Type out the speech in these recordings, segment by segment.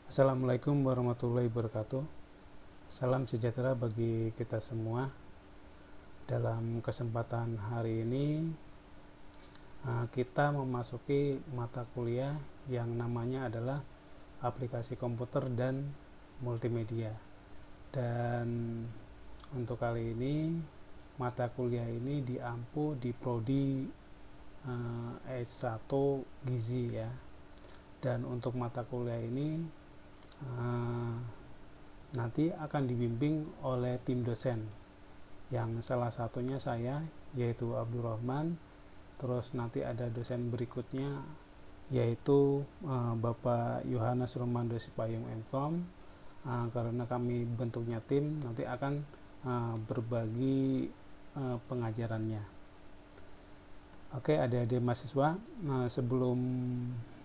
Assalamualaikum warahmatullahi wabarakatuh. Salam sejahtera bagi kita semua. Dalam kesempatan hari ini kita memasuki mata kuliah yang namanya adalah aplikasi komputer dan multimedia. Dan untuk kali ini mata kuliah ini diampu di prodi S1 Gizi ya. Dan untuk mata kuliah ini nanti akan dibimbing oleh tim dosen yang salah satunya saya, yaitu Abdurrahman. Terus nanti ada dosen berikutnya yaitu Bapak Yohanes Romando Sipayung MKom. Karena kami bentuknya tim, nanti akan berbagi pengajarannya. Oke, adik-adik mahasiswa, sebelum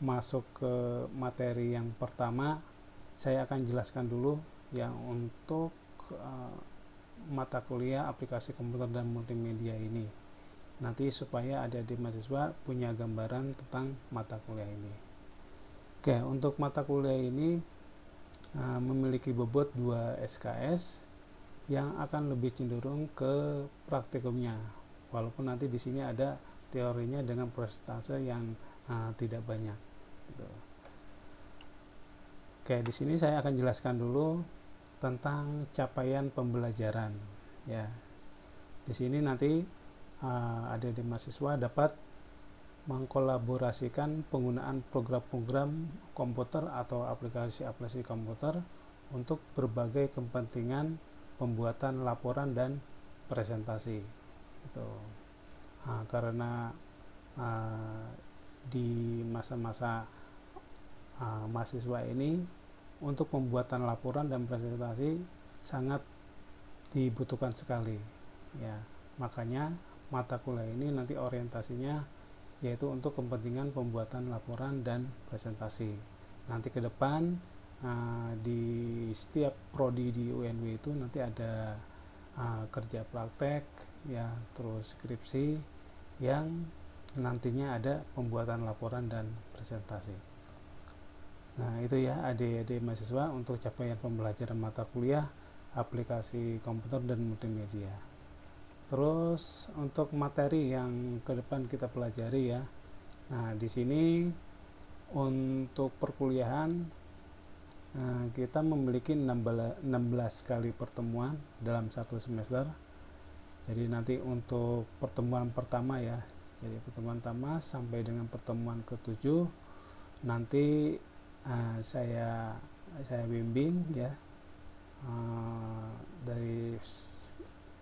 masuk ke materi yang pertama, saya akan jelaskan dulu yang untuk mata kuliah aplikasi komputer dan multimedia ini. Nanti supaya adik-adik mahasiswa punya gambaran tentang mata kuliah ini. Oke, untuk mata kuliah ini memiliki bobot 2 SKS yang akan lebih cenderung ke praktikumnya. Walaupun nanti di sini ada teorinya dengan persentase yang tidak banyak. Gitu. Oke, di sini saya akan jelaskan dulu tentang capaian pembelajaran. Ya, di sini nanti adik-adik mahasiswa dapat mengkolaborasikan penggunaan program-program komputer atau aplikasi-aplikasi komputer untuk berbagai kepentingan pembuatan laporan dan presentasi. Gitu. Karena di masa-masa mahasiswa ini untuk pembuatan laporan dan presentasi sangat dibutuhkan sekali ya. Makanya mata kuliah ini nanti orientasinya yaitu untuk kepentingan pembuatan laporan dan presentasi. Nanti ke depan di setiap prodi di UNW itu nanti ada kerja praktek ya, terus skripsi yang nantinya ada pembuatan laporan dan presentasi. Nah, itu ya adik-adik mahasiswa untuk capaian pembelajaran mata kuliah aplikasi komputer dan multimedia. Terus untuk materi yang ke depan kita pelajari ya. Nah, di sini untuk perkuliahan kita memiliki 16 kali pertemuan dalam satu semester. Jadi nanti untuk pertemuan pertama ya. Jadi pertemuan pertama sampai dengan pertemuan ke-7 nanti saya bimbing ya dari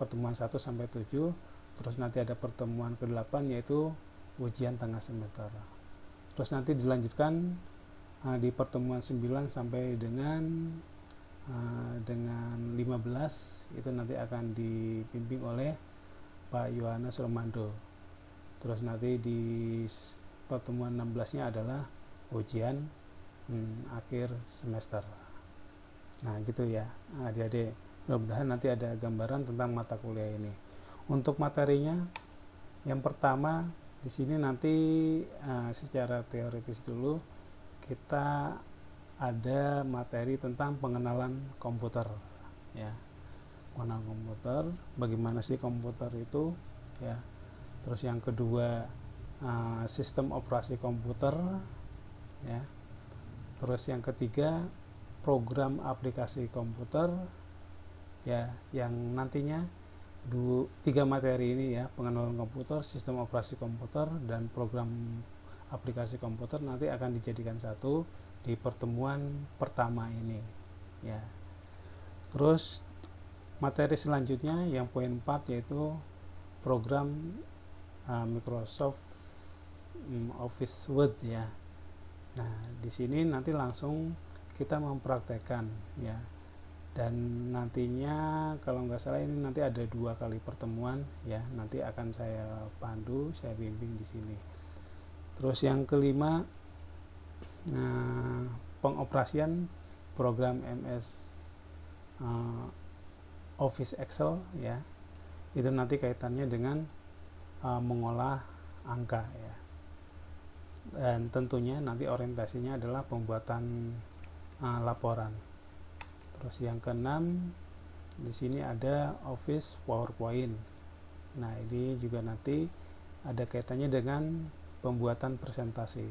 pertemuan 1 sampai 7. Terus nanti ada pertemuan ke-8 yaitu ujian tengah semester. Terus nanti dilanjutkan di pertemuan 9 sampai dengan 15 itu nanti akan dibimbing oleh Pak Yohanes Romando. Terus nanti di pertemuan 16-nya adalah ujian akhir semester. Nah, gitu ya adik-adik. Mudah-mudahan nanti ada gambaran tentang mata kuliah ini. Untuk materinya, yang pertama di sini nanti secara teoritis dulu kita ada materi tentang pengenalan komputer ya. Pengenalan komputer, bagaimana sih komputer itu ya. Terus yang kedua sistem operasi komputer ya. Terus yang ketiga program aplikasi komputer ya, yang nantinya 3 materi ini ya, pengenalan komputer, sistem operasi komputer, dan program aplikasi komputer nanti akan dijadikan satu di pertemuan pertama ini ya. Terus materi selanjutnya yang poin 4 yaitu program Microsoft Office Word ya. Nah, di sini nanti langsung kita mempraktekkan ya. Dan nantinya kalau nggak salah ini nanti ada 2 kali pertemuan ya. Nanti akan saya pandu, saya bimbing di sini. Terus yang kelima pengoperasian program MS Office Excel ya. Itu nanti kaitannya dengan mengolah angka ya. Dan tentunya nanti orientasinya adalah pembuatan laporan. Terus yang keenam, di sini ada Office PowerPoint. Nah, ini juga nanti ada kaitannya dengan pembuatan presentasi.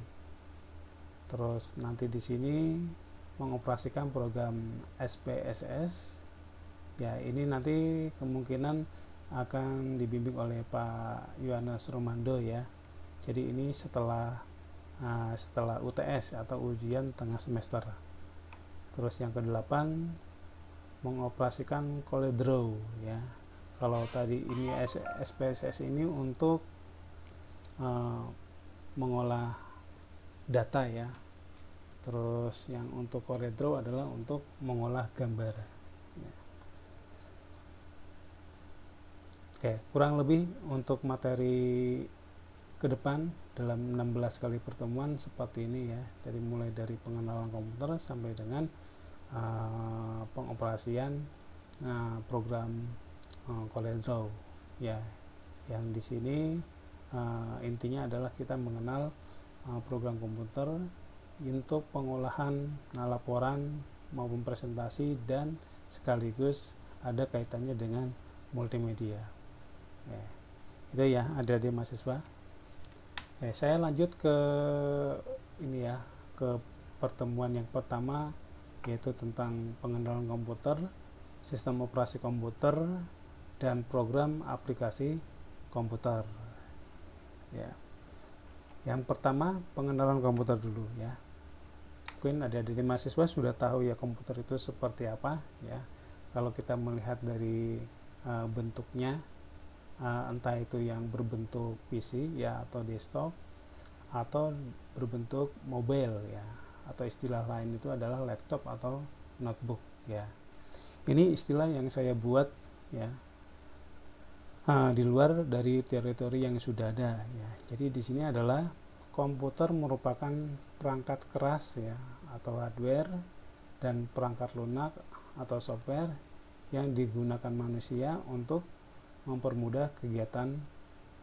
Terus nanti di sini mengoperasikan program SPSS. Ya, ini nanti kemungkinan akan dibimbing oleh Pak Yohanes Romando ya. Jadi ini setelah UTS atau ujian tengah semester. Terus yang kedelapan, mengoperasikan CorelDRAW ya. Kalau tadi ini SPSS ini untuk mengolah data ya. Terus yang untuk CorelDRAW adalah untuk mengolah gambar ya. Oke, kurang lebih untuk materi ke depan dalam 16 kali pertemuan seperti ini ya. Dari mulai dari pengenalan komputer sampai dengan pengoperasian program CorelDRAW ya. Yang di sini intinya adalah kita mengenal program komputer untuk pengolahan laporan maupun presentasi, dan sekaligus ada kaitannya dengan multimedia. Ya, itu ya adik-adik mahasiswa. Saya lanjut ke ini ya, ke pertemuan yang pertama, yaitu tentang pengenalan komputer, sistem operasi komputer, dan program aplikasi komputer. Ya. Yang pertama, pengenalan komputer dulu ya. Mungkin adik-adik mahasiswa sudah tahu ya komputer itu seperti apa ya. Kalau kita melihat dari bentuknya, entah itu yang berbentuk PC ya atau desktop, atau berbentuk mobile ya, atau istilah lain itu adalah laptop atau notebook ya. Ini istilah yang saya buat ya, di luar dari teori-teori yang sudah ada ya. Jadi di sini adalah komputer merupakan perangkat keras ya atau hardware, dan perangkat lunak atau software yang digunakan manusia untuk mempermudah kegiatan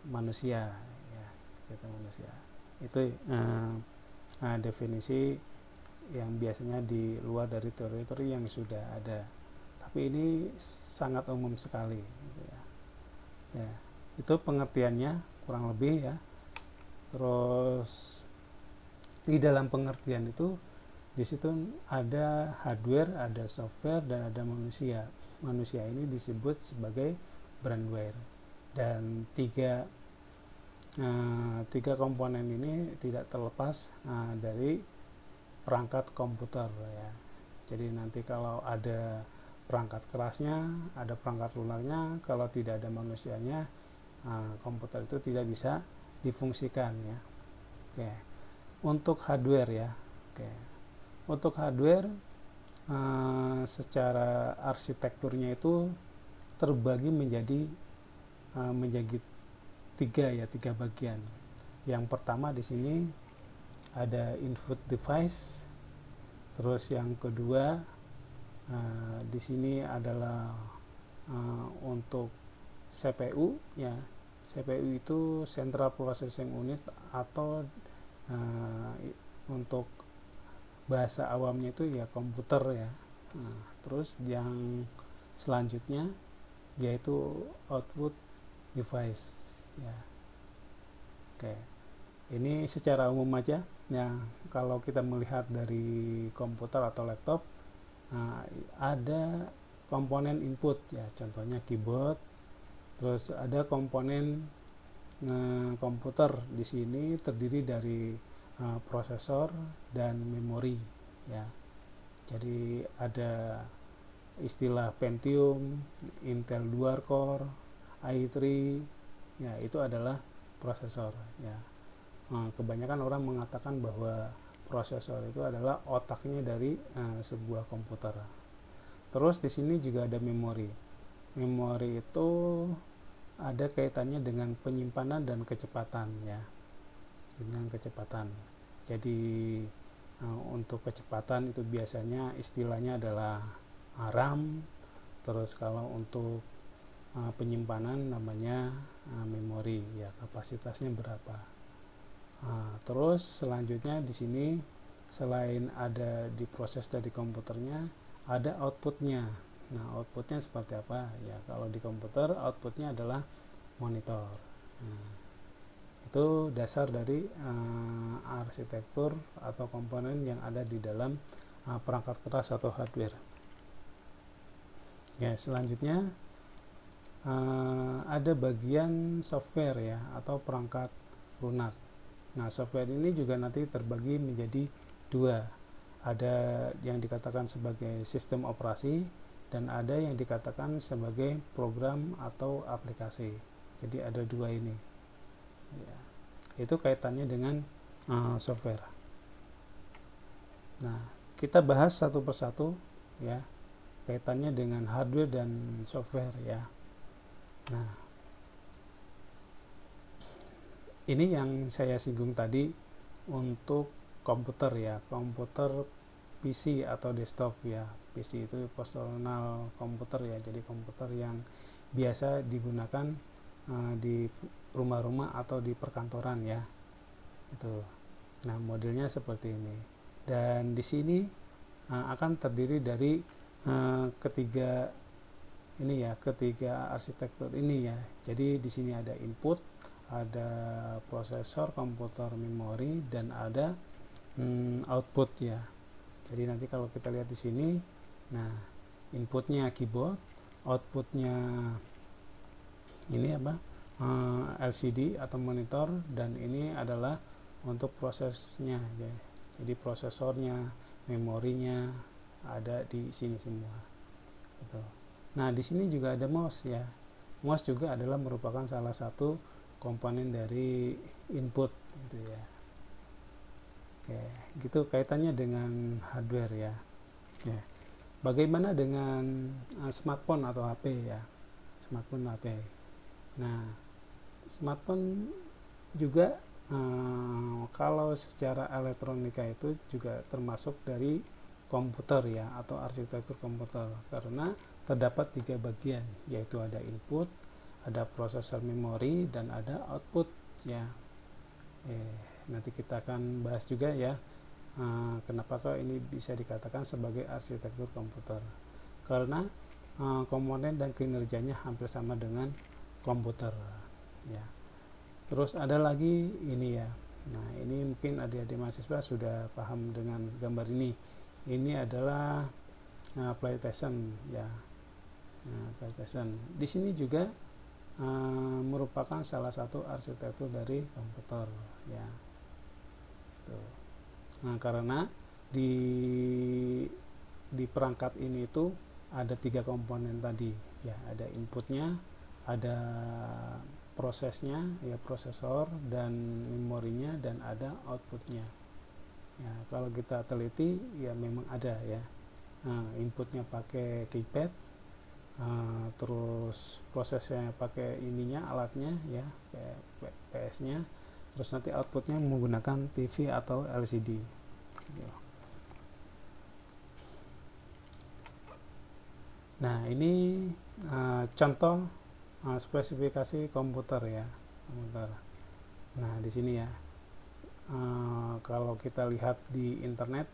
manusia ya, kegiatan manusia. Itu definisi yang biasanya di luar dari teori-teori yang sudah ada, tapi ini sangat umum sekali gitu ya. Ya, itu pengertiannya kurang lebih ya. Terus di dalam pengertian itu, di situ ada hardware, ada software, dan ada manusia. Manusia ini disebut sebagai brandware, dan tiga komponen ini tidak terlepas dari perangkat komputer ya. Jadi nanti kalau ada perangkat kerasnya, ada perangkat lunaknya, kalau tidak ada manusianya, komputer itu tidak bisa difungsikan ya. Oke. Untuk hardware ya. Oke. Untuk hardware secara arsitekturnya itu terbagi menjadi tiga bagian. Yang pertama di sini ada input device. Terus yang kedua di sini adalah untuk CPU ya. CPU itu Central Processing Unit, atau untuk bahasa awamnya itu ya komputer ya. Terus yang selanjutnya yaitu output device ya. Oke. Ini secara umum aja ya. Kalau kita melihat dari komputer atau laptop, ada komponen input ya, contohnya keyboard. Terus ada komponen komputer, di sini terdiri dari prosesor dan memori ya. Jadi ada istilah Pentium, Intel Dual Core, i3 ya, itu adalah prosesor ya. Kebanyakan orang mengatakan bahwa prosesor itu adalah otaknya dari sebuah komputer. Terus di sini juga ada memori. Memori itu ada kaitannya dengan penyimpanan dan kecepatan ya. Dengan kecepatan. Jadi untuk kecepatan itu biasanya istilahnya adalah RAM. Terus kalau untuk penyimpanan namanya memori ya, kapasitasnya berapa. Terus selanjutnya di sini selain ada diproses dari komputernya, ada outputnya. Nah, outputnya seperti apa? Ya, kalau di komputer outputnya adalah monitor. Nah, itu dasar dari arsitektur atau komponen yang ada di dalam perangkat keras atau hardware. Ya, selanjutnya ada bagian software ya, atau perangkat lunak. Nah, software ini juga nanti terbagi menjadi dua. Ada yang dikatakan sebagai sistem operasi dan ada yang dikatakan sebagai program atau aplikasi. Jadi ada dua ini. Ya, itu kaitannya dengan software. Nah, kita bahas satu persatu ya, kaitannya dengan hardware dan software ya. Nah, ini yang saya singgung tadi untuk komputer ya, komputer PC atau desktop ya. PC itu personal komputer ya, jadi komputer yang biasa digunakan di rumah-rumah atau di perkantoran ya. Itu. Nah, modelnya seperti ini. Dan di sini akan terdiri dari ketiga arsitektur ini ya. Jadi di sini ada input, ada prosesor, komputer, memori, dan ada output ya. Jadi nanti kalau kita lihat di sini, nah inputnya keyboard, outputnya ini apa? LCD atau monitor, dan ini adalah untuk prosesnya ya. Jadi prosesornya, memorinya ada di sini semua. Gitu. Nah, di sini juga ada mouse ya. Mouse juga adalah merupakan salah satu komponen dari input gitu ya. Oke, gitu kaitannya dengan hardware ya. Oke. Bagaimana dengan smartphone atau HP ya? Smartphone HP. Nah, smartphone juga kalau secara elektronika itu juga termasuk dari komputer ya, atau arsitektur komputer, karena terdapat 3 bagian, yaitu ada input, ada prosesor, memori, dan ada output ya. Nanti kita akan bahas juga ya kenapa kok ini bisa dikatakan sebagai arsitektur komputer, karena komponen dan kinerjanya hampir sama dengan komputer ya. Terus ada lagi ini ya. Nah, ini mungkin adik-adik mahasiswa sudah paham dengan gambar ini. Ini adalah PlayStation ya. Nah, PlayStation. Di sini juga merupakan salah satu arsitektur dari komputer ya. Tuh. Nah, karena di perangkat ini itu ada 3 komponen tadi ya, ada inputnya, ada prosesnya ya, prosesor dan memorinya, dan ada outputnya ya. Kalau kita teliti ya memang ada ya. Nah, inputnya pakai keypad, terus prosesnya pakai ininya, alatnya ya, PS nya, terus nanti outputnya menggunakan TV atau LCD ya. Nah, ini contoh spesifikasi komputer ya, komputer. Nah, di sini ya, kalau kita lihat di internet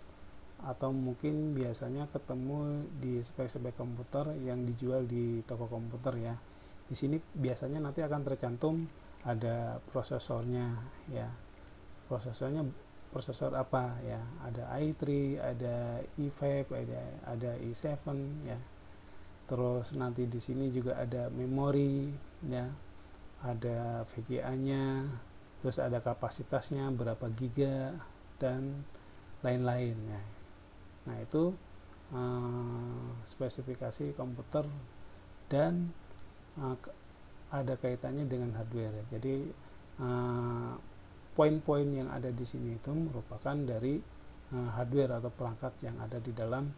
atau mungkin biasanya ketemu di spek-spek komputer yang dijual di toko komputer ya, di sini biasanya nanti akan tercantum ada prosesornya ya. Prosesor apa ya, ada i3, ada i5, ada i7 ya. Terus nanti di sini juga ada memori ya, ada VGA-nya, terus ada kapasitasnya berapa giga dan lain-lain ya. Nah, itu spesifikasi komputer dan ada kaitannya dengan hardware. Jadi poin-poin yang ada di sini itu merupakan dari hardware atau perangkat yang ada di dalam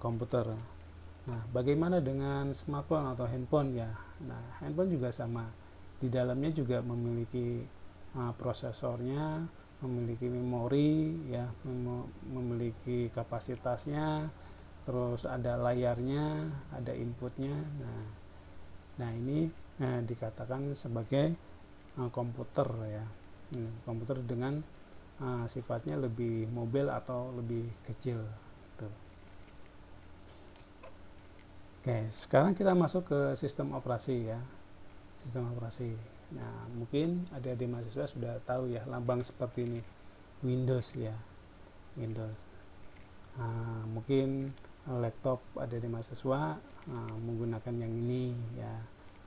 komputer. Nah, bagaimana dengan smartphone atau handphone ya? Nah, handphone juga sama. Di dalamnya juga memiliki prosesornya, memiliki memori ya, memiliki kapasitasnya, terus ada layarnya, ada inputnya. Nah ini dikatakan sebagai komputer ya, komputer dengan sifatnya lebih mobile atau lebih kecil gitu. Oke, sekarang kita masuk ke sistem operasi ya. Sistem operasi. Nah, mungkin adik-adik mahasiswa sudah tahu ya lambang seperti ini, Windows ya, Windows. Mungkin laptop adik-adik mahasiswa menggunakan yang ini ya,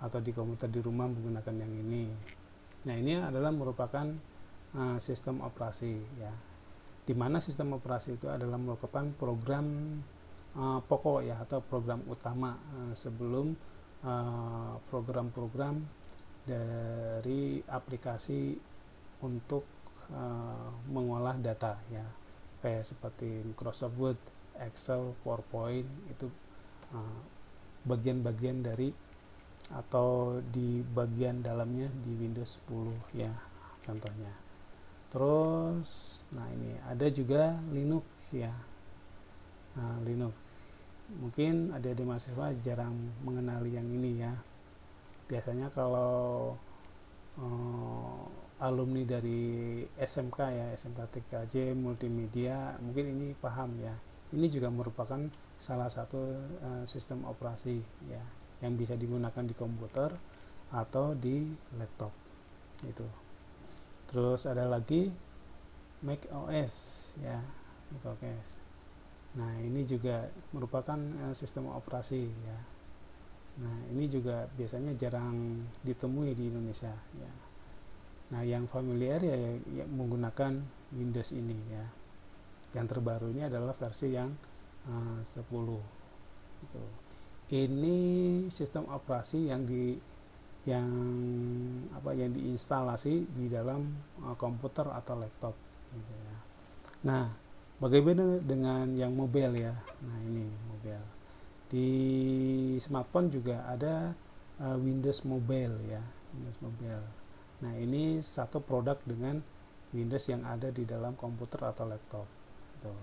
atau di komputer di rumah menggunakan yang ini. Nah, ini adalah merupakan sistem operasi ya, di mana sistem operasi itu adalah merupakan program pokok ya, atau program utama sebelum program-program dari aplikasi untuk mengolah data ya, kayak seperti Microsoft Word, Excel, PowerPoint, itu bagian-bagian dari atau di bagian dalamnya di Windows 10 ya contohnya. Terus nah ini ada juga Linux ya. Linux mungkin adik-adik mahasiswa jarang mengenali yang ini ya. Biasanya kalau alumni dari SMK ya, SMK TKJ Multimedia, mungkin ini paham ya. Ini juga merupakan salah satu sistem operasi ya, yang bisa digunakan di komputer atau di laptop itu. Terus ada lagi Mac OS ya, Mac OS. Nah, ini juga merupakan sistem operasi ya. Nah, ini juga biasanya jarang ditemui di Indonesia ya. Nah, yang familiar ya menggunakan Windows ini ya. Yang terbaru ini adalah versi yang 10 gitu. Ini sistem operasi yang yang diinstalasi di dalam komputer atau laptop gitu ya. Nah, bagaimana dengan yang mobile ya? Nah, ini mobile. Di smartphone juga ada Windows Mobile ya, Windows Mobile. Nah, ini satu produk dengan Windows yang ada di dalam komputer atau laptop. Gitu.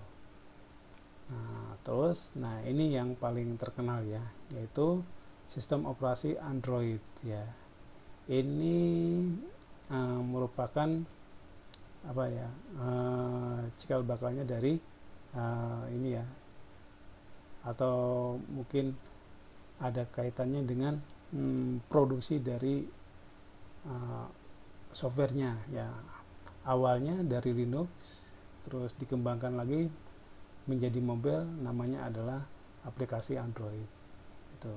Nah, ini yang paling terkenal ya, yaitu sistem operasi Android ya. Ini merupakan cikal bakalnya dari ini ya, atau mungkin ada kaitannya dengan produksi dari softwarenya ya. Awalnya dari Linux, terus dikembangkan lagi menjadi mobile, namanya adalah aplikasi Android itu.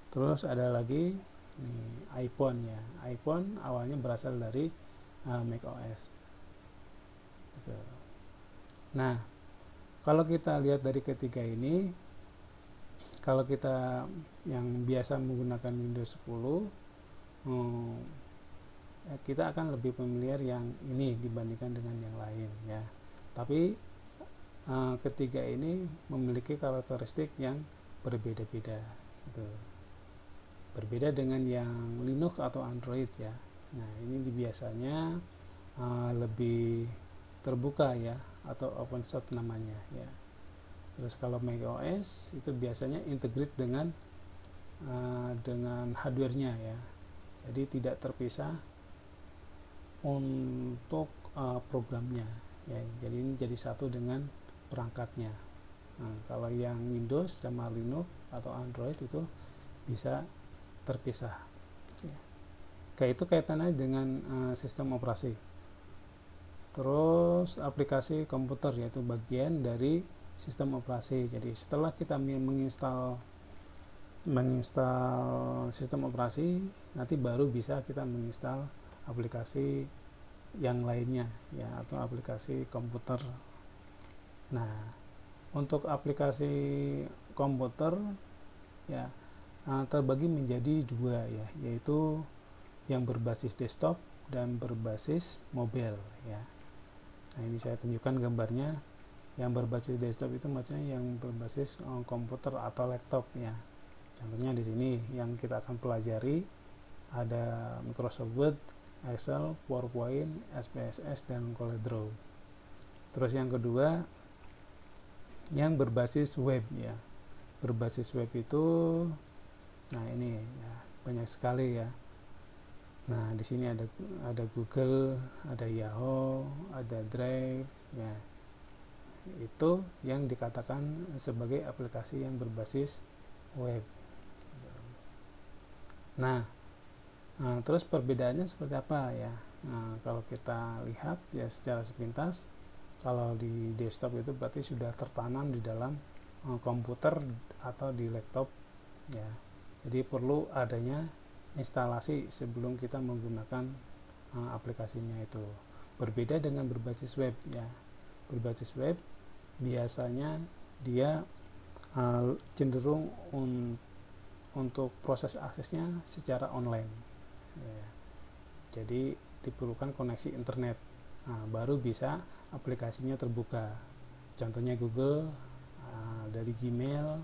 Terus ada lagi nih, iPhone ya. iPhone awalnya berasal dari Mac OS gitu. Nah, kalau kita lihat dari ketiga ini, kalau kita yang biasa menggunakan Windows 10, kita akan lebih familiar yang ini dibandingkan dengan yang lain ya. Tapi ketiga ini memiliki karakteristik yang berbeda-beda gitu. Berbeda dengan yang Linux atau Android ya. Nah, ini biasanya lebih terbuka ya, atau open source namanya ya. Terus kalau Mac OS itu biasanya integrate dengan hardware-nya ya. Jadi tidak terpisah untuk programnya ya. Jadi ini jadi satu dengan perangkatnya. Nah, kalau yang Windows sama Linux atau Android itu bisa terpisah. Ya. Kayak itu kaitannya dengan sistem operasi. Terus aplikasi komputer, yaitu bagian dari sistem operasi. Jadi setelah kita menginstal sistem operasi, nanti baru bisa kita menginstal aplikasi yang lainnya ya, atau aplikasi komputer. Nah, untuk aplikasi komputer ya terbagi menjadi dua ya, yaitu yang berbasis desktop dan berbasis mobile ya. Nah, ini saya tunjukkan gambarnya. Yang berbasis desktop itu maksudnya yang berbasis komputer atau laptop ya. Contohnya di sini yang kita akan pelajari ada Microsoft Word, Excel, PowerPoint, SPSS, dan CorelDRAW. Terus yang kedua yang berbasis web ya. Berbasis web itu nah ini ya, banyak sekali ya. Nah, di sini ada Google, ada Yahoo, ada Drive, ya. Itu yang dikatakan sebagai aplikasi yang berbasis web. Nah, terus perbedaannya seperti apa ya? Nah, kalau kita lihat ya secara sepintas, kalau di desktop itu berarti sudah tertanam di dalam komputer atau di laptop ya. Jadi perlu adanya instalasi sebelum kita menggunakan aplikasinya itu. Berbeda dengan berbasis web ya. Berbasis web biasanya dia cenderung untuk proses aksesnya secara online ya. Jadi diperlukan koneksi internet, baru bisa aplikasinya terbuka. Contohnya Google, dari Gmail,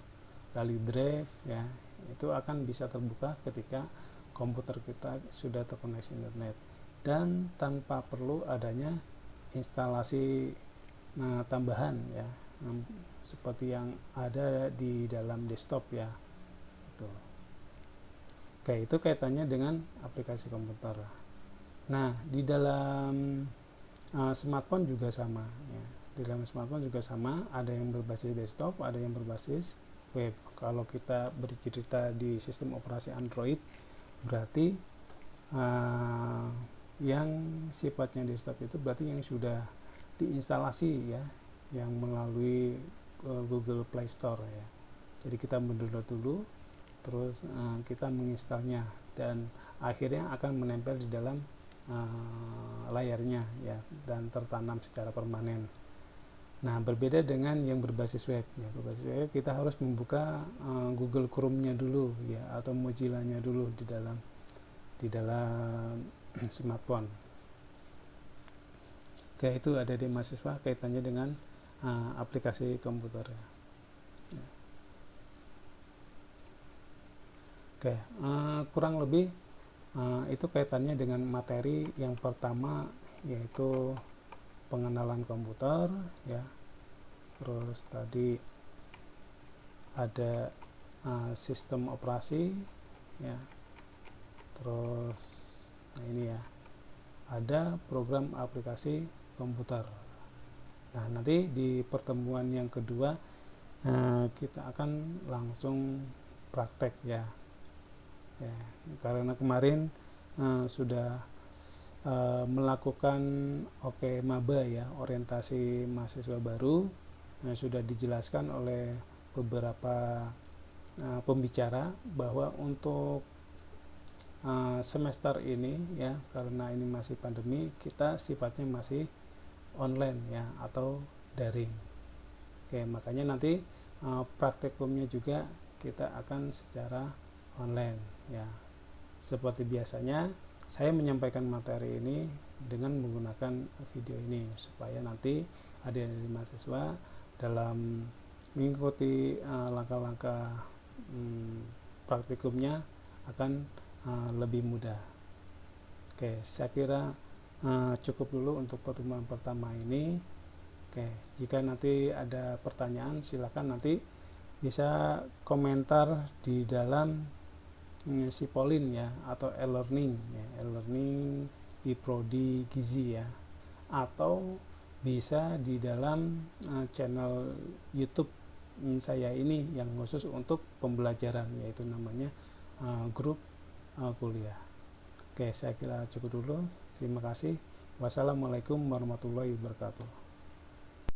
dari Drive ya, itu akan bisa terbuka ketika komputer kita sudah terkoneksi internet dan tanpa perlu adanya instalasi tambahan ya, seperti yang ada di dalam desktop ya. Oke, itu kaitannya dengan aplikasi komputer. Nah, di dalam smartphone juga sama ya. Di dalam smartphone juga sama, ada yang berbasis desktop, ada yang berbasis web. Kalau kita bercerita di sistem operasi Android, berarti yang sifatnya desktop itu berarti yang sudah diinstalasi ya, yang melalui Google Play Store ya. Jadi kita mendownload dulu, terus kita menginstalnya dan akhirnya akan menempel di dalam layarnya ya, dan tertanam secara permanen. Nah, berbeda dengan yang berbasis web ya. Berbasis web kita harus membuka Google Chrome-nya dulu ya, atau Mozilla-nya dulu di dalam smartphone. Oke, itu ada di mahasiswa kaitannya dengan aplikasi komputer ya. Oke, kurang lebih itu kaitannya dengan materi yang pertama, yaitu pengenalan komputer ya. Terus tadi ada sistem operasi ya. Terus ini ya, ada program aplikasi komputer. Nah, nanti di pertemuan yang kedua kita akan langsung praktek ya. Ya, karena kemarin sudah melakukan maba ya, orientasi mahasiswa baru, sudah dijelaskan oleh beberapa pembicara bahwa untuk semester ini ya, karena ini masih pandemi, kita sifatnya masih online ya, atau daring. Oke, makanya nanti praktikumnya juga kita akan secara online ya. Seperti biasanya saya menyampaikan materi ini dengan menggunakan video ini supaya nanti adik-adik mahasiswa dalam mengikuti langkah-langkah praktikumnya akan lebih mudah. Oke, saya kira cukup dulu untuk pertemuan pertama ini. Oke, jika nanti ada pertanyaan silakan nanti bisa komentar di dalam Sipolin ya, atau e-learning ya, e-learning di Prodi Gizi ya, atau bisa di dalam channel YouTube saya ini yang khusus untuk pembelajaran, yaitu namanya grup kuliah. Oke, saya kira cukup dulu. Terima kasih. Wassalamualaikum warahmatullahi wabarakatuh.